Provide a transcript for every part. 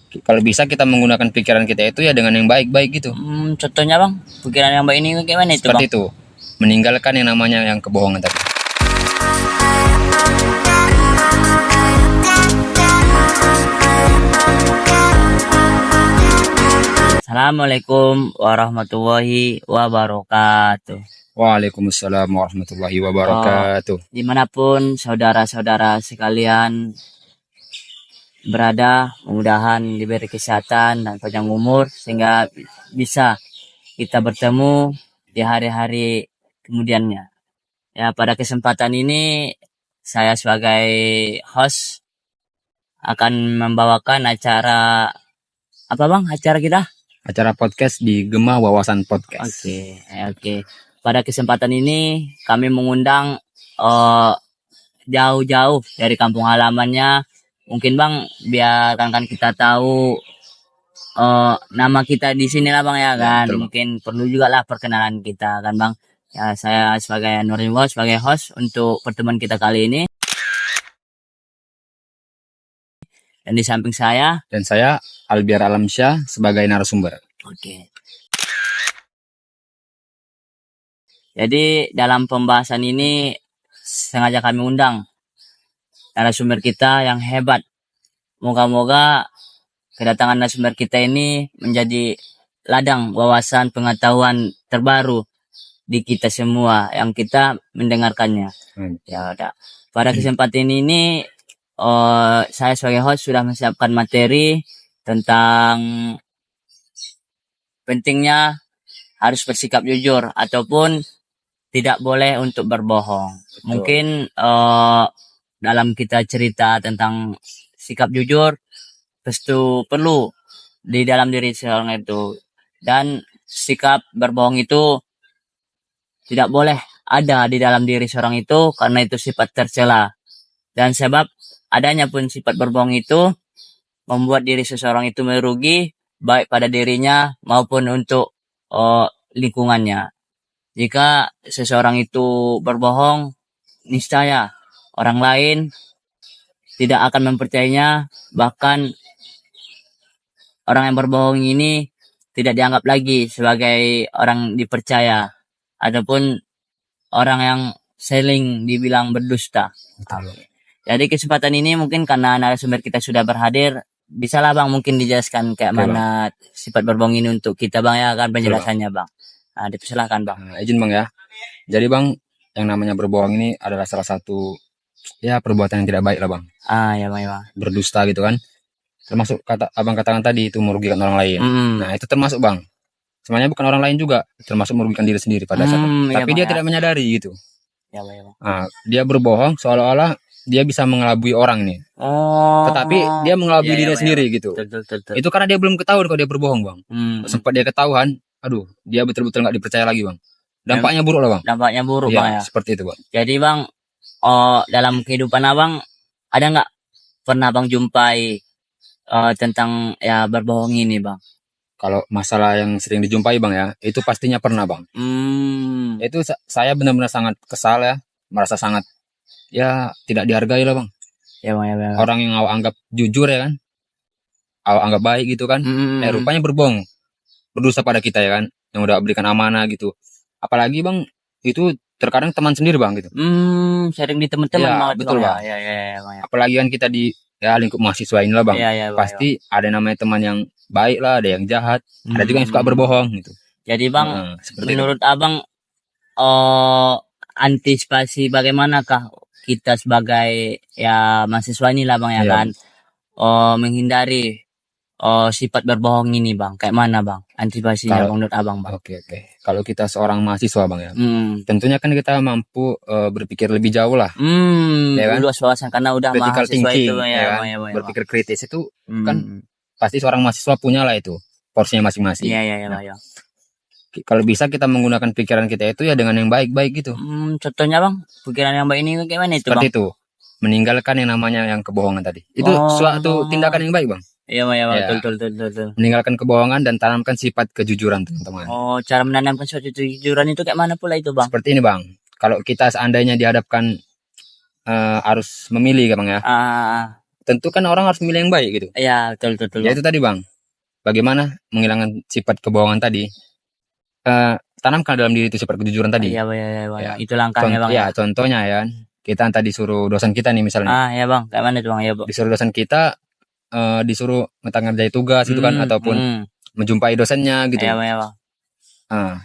Kalau bisa kita menggunakan pikiran kita itu ya dengan yang baik-baik gitu. Contohnya bang, pikiran yang baik ini gimana itu Seperti bang? itu, meninggalkan yang namanya yang kebohongan tadi. Assalamualaikum warahmatullahi wabarakatuh. Waalaikumsalam warahmatullahi wabarakatuh. Dimanapun saudara-saudara sekalian berada, mudah-mudahan diberi kesehatan dan panjang umur sehingga bisa kita bertemu di hari-hari kemudiannya. Ya, pada kesempatan ini saya sebagai host akan membawakan acara apa bang? Acara kita? Acara podcast di Gema Wawasan Podcast. Oke. Pada kesempatan ini kami mengundang jauh-jauh dari kampung halamannya. Mungkin bang, biar kan kita tahu nama kita di sini lah bang ya kan. Betul, Bang. Mungkin perlu juga lah perkenalan kita kan bang. Ya, saya sebagai Nurimo sebagai host untuk pertemuan kita kali ini. Dan di samping saya, Dan saya Albiar Alamsyah sebagai narasumber. oke. Jadi dalam pembahasan ini sengaja kami undang narasumber kita yang hebat. Moga-moga kedatangan narasumber kita ini menjadi ladang wawasan pengetahuan terbaru di kita semua yang kita mendengarkannya. Ya udah. Pada kesempatan ini saya sebagai host sudah menyiapkan materi tentang pentingnya harus bersikap jujur ataupun tidak boleh untuk berbohong. Betul. Mungkin dalam kita cerita tentang sikap jujur pasti perlu di dalam diri seorang itu, dan sikap berbohong itu tidak boleh ada di dalam diri seorang itu karena itu sifat tercela, dan sebab adanya pun sifat berbohong itu membuat diri seseorang itu merugi baik pada dirinya maupun untuk lingkungannya. Jika seseorang itu berbohong, niscaya orang lain tidak akan mempercayainya, bahkan orang yang berbohong ini tidak dianggap lagi sebagai orang dipercaya ataupun orang yang saling dibilang berdusta. Jadi kesempatan ini mungkin karena narasumber kita sudah berhadir, bisalah bang mungkin dijelaskan kayak mana sifat berbohong ini untuk kita bang ya kan penjelasannya bang. Nah, dipersilakan bang. Izin bang ya. Jadi bang, yang namanya berbohong ini adalah salah satu ya perbuatan yang tidak baik lah bang. Ya bang, ya bang. Berdusta gitu kan. Termasuk kata abang katakan tadi itu merugikan orang lain. Nah itu termasuk bang. Sebenarnya bukan orang lain juga, termasuk merugikan diri sendiri pada saat itu. Tapi dia tidak menyadari gitu. Ya bang, ya bang. Nah, dia berbohong seolah-olah dia bisa mengelabui orang nih. Tetapi dia mengelabui diri sendiri gitu. Betul. Itu karena dia belum ketahuan kalau dia berbohong bang. Sempat dia ketahuan, aduh dia betul-betul nggak dipercaya lagi bang. Dampaknya buruk lah bang. Dampaknya buruk bang ya. Seperti itu bang. Jadi bang, dalam kehidupan abang ada nggak pernah bang jumpai tentang ya berbohong ini bang? Kalau masalah yang sering dijumpai bang ya, itu pastinya pernah bang. Itu saya benar-benar sangat kesal ya, merasa sangat ya tidak dihargai lah bang. Ya bang, ya bang. Orang yang awak anggap jujur ya kan, awak anggap baik gitu kan, rupanya berbohong, berdosa pada kita ya kan, yang udah berikan amanah gitu. Apalagi bang, itu terkadang teman sendiri bang gitu. Sering di teman-teman ya, banget betul bang. Ya, bang, ya. Apalagi kan kita di ya lingkup mahasiswa ini lah bang. Bang, pasti ada namanya teman yang baik lah, ada yang jahat, ada juga yang suka berbohong gitu. Jadi bang, menurut abang antisipasi bagaimanakah kita sebagai ya mahasiswa ini lah bang ya kan, menghindari sifat berbohong ini bang, kayak mana bang antisipasinya menurut abang bang? Oke. Kalau kita seorang mahasiswa bang ya, tentunya kan kita mampu berpikir lebih jauh lah. Ya kan? Luas wawasan karena udah critical mahasiswa thinking, itu bang, ya, kan? bang. Berpikir kritis itu kan pasti seorang mahasiswa punya lah itu porsinya masing-masing. Iya. Kalau bisa kita menggunakan pikiran kita itu ya dengan yang baik-baik gitu. Contohnya bang, pikiran yang baik ini gimana itu Seperti bang? itu, meninggalkan yang namanya yang kebohongan tadi. Itu suatu tindakan yang baik bang. Iya bang, betul. Meninggalkan kebohongan dan tanamkan sifat kejujuran teman-teman. Cara menanamkan suatu kejujuran itu kayak mana pula itu bang? Seperti ini bang, kalau kita seandainya dihadapkan harus memilih bang ya. tentu kan orang harus memilih yang baik gitu. Iya, betul. Ya itu tadi bang, bagaimana menghilangkan sifat kebohongan tadi. Tanamkan dalam diri itu sifat kejujuran tadi. Iya, Ya. itu langkahnya bang. Ya, contohnya ya, kita tadi suruh dosen kita nih misalnya. Ya bang, kayak mana tuh bang? Ya bang. Disuruh dosen kita, disuruh ngerjain tugas gitu kan, ataupun menjumpai dosennya gitu. Iya bang.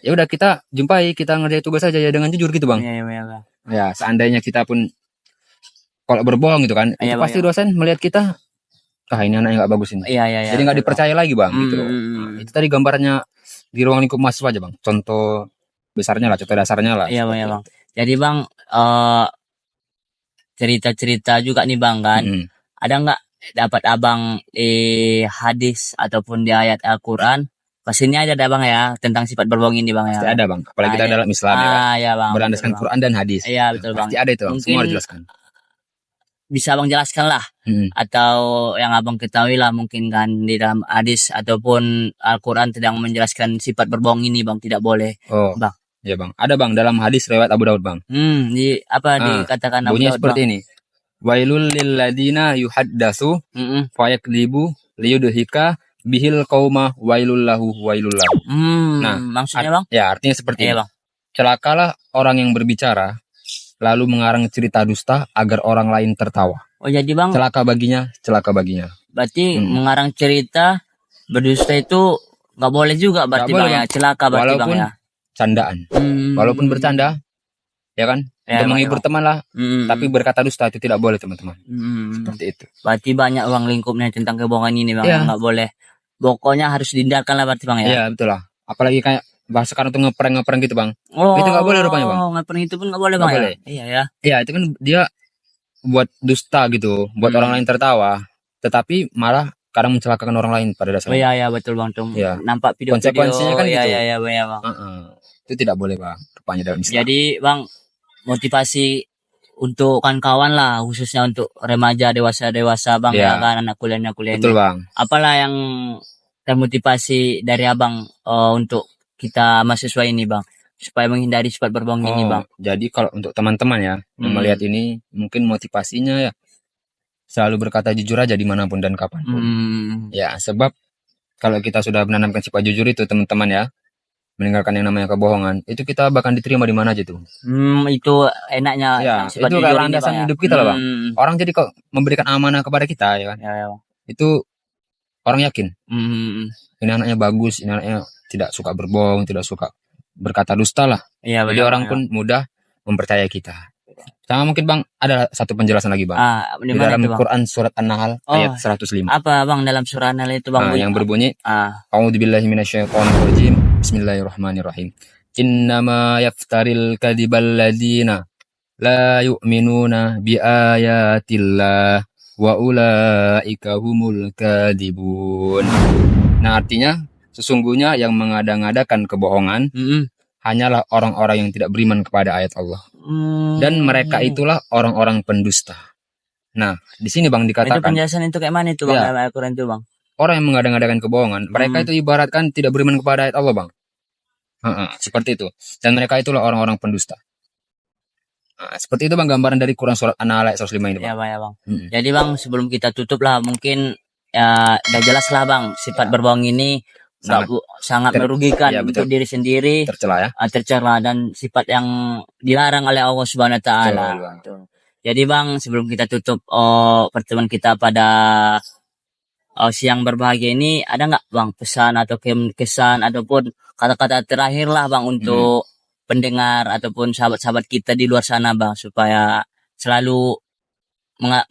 Ya udah kita jumpai, kita ngerjain tugas aja ya dengan jujur gitu bang. Iya bang. Ya seandainya kita pun kalau berbohong gitu kan, itu pasti dosen melihat kita, ini anak yang nggak bagus ini. Iya. Jadi nggak dipercaya lagi bang, gitu loh. Itu tadi gambarannya di ruang lingkup mahasiswa aja bang. Contoh besarnya lah, contoh dasarnya lah. Iya bang. Jadi bang, cerita-cerita juga nih bang kan, ada nggak dapat abang hadis ataupun di ayat Al-Quran? Pastinya ada bang ya tentang sifat berbohong ini bang. Pasti ada bang, apalagi kita dalam Islam ya kan. Ya bang. Berlandaskan Quran dan hadis. Iya betul bang. Pasti ada itu bang, semua dijelaskan. Bisa abang jelaskan lah, atau yang abang ketahui lah mungkin kan di dalam hadis ataupun Al-Quran sedang menjelaskan sifat berbohong ini bang, tidak boleh. Bang. Ya bang, ada bang dalam hadis riwayat Abu Daud bang. Dikatakan Abu bunyinya Daud seperti bang. ini. Wailul lil ladina yuhaddatsu fayakdzibu liyudhika bihil qauma wailul lahu. Nah, maksudnya bang? Ya, artinya seperti ini. Bang. Celakalah orang yang berbicara lalu mengarang cerita dusta agar orang lain tertawa. Oh jadi bang? Celaka baginya. Berarti mengarang cerita berdusta itu nggak boleh juga berarti bang ya, celaka berarti bang ya. Candaan. Walaupun bercanda, ya kan? Untuk menghibur teman lah. Tapi berkata dusta itu tidak boleh teman-teman. Seperti itu. Berarti banyak uang lingkupnya tentang kebohongan ini bang. Nggak boleh. Pokoknya harus dihindarkan lah berarti bang ya. Iya betul lah. Apalagi kayak bahasa sekarang tuh ngeprank gitu bang. Itu nggak boleh rupanya bang. Ngeprank itu pun nggak boleh bang. Boleh. Iya. Iya itu kan dia buat dusta gitu, buat orang lain tertawa. Tetapi malah kadang mencelakakan orang lain pada dasarnya. Iya betul bang tuh. Ya. Nampak video. Konsekuensinya kan gitu. Iya bang. Itu tidak boleh bang, rupanya dalam Islam. Jadi bang, motivasi untuk kawan-kawan lah, khususnya untuk remaja dewasa bang ya kan, anak kuliah betul bang. Apalah yang termotivasi dari abang untuk kita mahasiswa ini bang, supaya menghindari sifat berbohong ini bang? Jadi kalau untuk teman-teman ya yang melihat ini, mungkin motivasinya ya selalu berkata jujur aja dimanapun dan kapanpun. Ya sebab kalau kita sudah menanamkan sifat jujur itu teman-teman ya, meninggalkan yang namanya kebohongan, itu kita bahkan diterima di mana aja tuh. Itu enaknya ya, sifat itu jujur landasan hidup kita lah bang. Orang jadi kok memberikan amanah kepada kita ya kan. Itu orang yakin. Ini anaknya bagus, ini anaknya tidak suka berbohong, tidak suka berkata dusta lah. Jadi orang pun mudah mempercayai kita. Sama mungkin bang, ada satu penjelasan lagi bang. Di dalam Quran surat An-Nahl ayat 105. Apa bang dalam surat An-Nahl itu bang? Yang berbunyi, A'udzubillahi minasyaitonirrajim. Bismillahirrahmanirrahim. Innama yaftaril kadibal ladina la yu'minuna bi ayatillah wa ulaika humul kadibun. Nah, artinya sesungguhnya yang mengada-ngadakan kebohongan hanyalah orang-orang yang tidak beriman kepada ayat Allah. Dan mereka itulah orang-orang pendusta. Nah, di sini bang dikatakan. Itu penjelasan itu kayak mana itu bang? Dalam Al-Quran itu bang? Orang yang mengada-ngadakan kebohongan, mereka itu ibaratkan tidak beriman kepada ayat Allah bang. Seperti itu. Dan mereka itulah orang-orang pendusta. Seperti itu bang gambaran dari Quran surat An-Nahl ayat 105 ini bang. Ya bang. Jadi bang sebelum kita tutup lah mungkin ya udah jelas lah bang sifat berbohong ini sangat merugikan untuk diri sendiri, tercela dan sifat yang dilarang oleh Allah Subhanahu Wa Taala. Jadi bang sebelum kita tutup pertemuan kita pada siang berbahagia ini, ada nggak bang pesan atau kesan ataupun kata-kata terakhir lah bang untuk pendengar ataupun sahabat-sahabat kita di luar sana bang, supaya selalu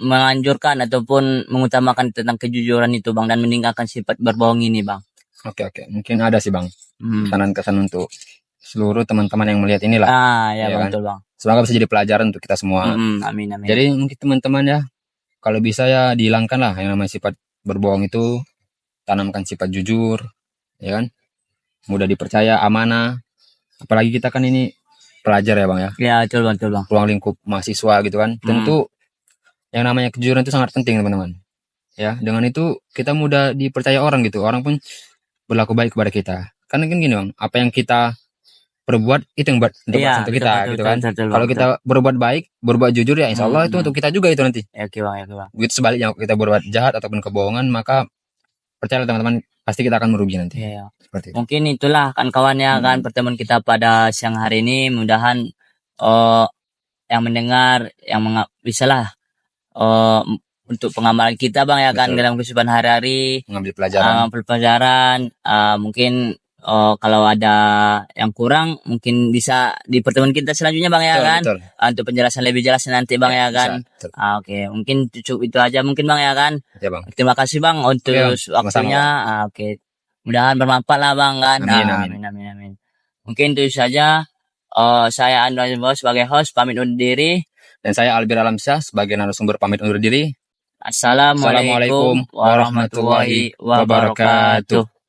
menganjurkan ataupun mengutamakan tentang kejujuran itu bang dan meninggalkan sifat berbohong ini bang? Oke. Mungkin ada sih bang kesan untuk seluruh teman-teman yang melihat inilah. Ya bang, betul bang. Semoga bisa jadi pelajaran untuk kita semua. Amin. Jadi mungkin teman-teman ya, kalau bisa ya dihilangkan lah yang namanya sifat berbohong itu, tanamkan sifat jujur, ya kan? Mudah dipercaya, amanah. Apalagi kita kan ini pelajar ya bang ya. Ya betul bang. Ruang lingkup mahasiswa gitu kan. Tentu yang namanya kejujuran itu sangat penting teman-teman. Ya, dengan itu kita mudah dipercaya orang gitu. Orang pun berlaku baik kepada kita. Karena kan gini bang, apa yang kita perbuat itu yang buat untuk Iya, untuk betul, kita betul, gitu betul, kan. betul, Kalau betul. kita berbuat baik, berbuat jujur ya insya Allah itu untuk kita juga itu nanti. Ya, oke bang, ya, oke bang. Begitu sebaliknya kita berbuat jahat ataupun kebohongan, maka percayalah teman-teman, pasti kita akan merugi nanti. Iya, ya. Seperti itu. Mungkin itulah kan kawannya kan pertemuan kita pada siang hari ini. Mudahan yang mendengar, yang bisalah untuk pengamalan kita bang ya kan Betul. dalam kehidupan hari-hari, Mengambil pelajaran. mengambil pelajaran. Mungkin kalau ada yang kurang mungkin bisa di pertemuan kita selanjutnya bang ya Betul, kan. betul. Untuk penjelasan lebih jelas nanti bang ya, kan. Bisa, betul. Oke, mungkin cukup itu aja mungkin bang ya kan. Ya bang. Terima kasih bang untuk Oke, Bang. Sama-sama, waktunya. Oke, mudahan bermanfaat lah bang kan. Amin, amin. Amin. Mungkin itu saja. Saya Anwar Bos sebagai host pamit undur diri. Dan saya Albir Alamsyah sebagai narasumber pamit undur diri. Assalamualaikum warahmatullahi wabarakatuh.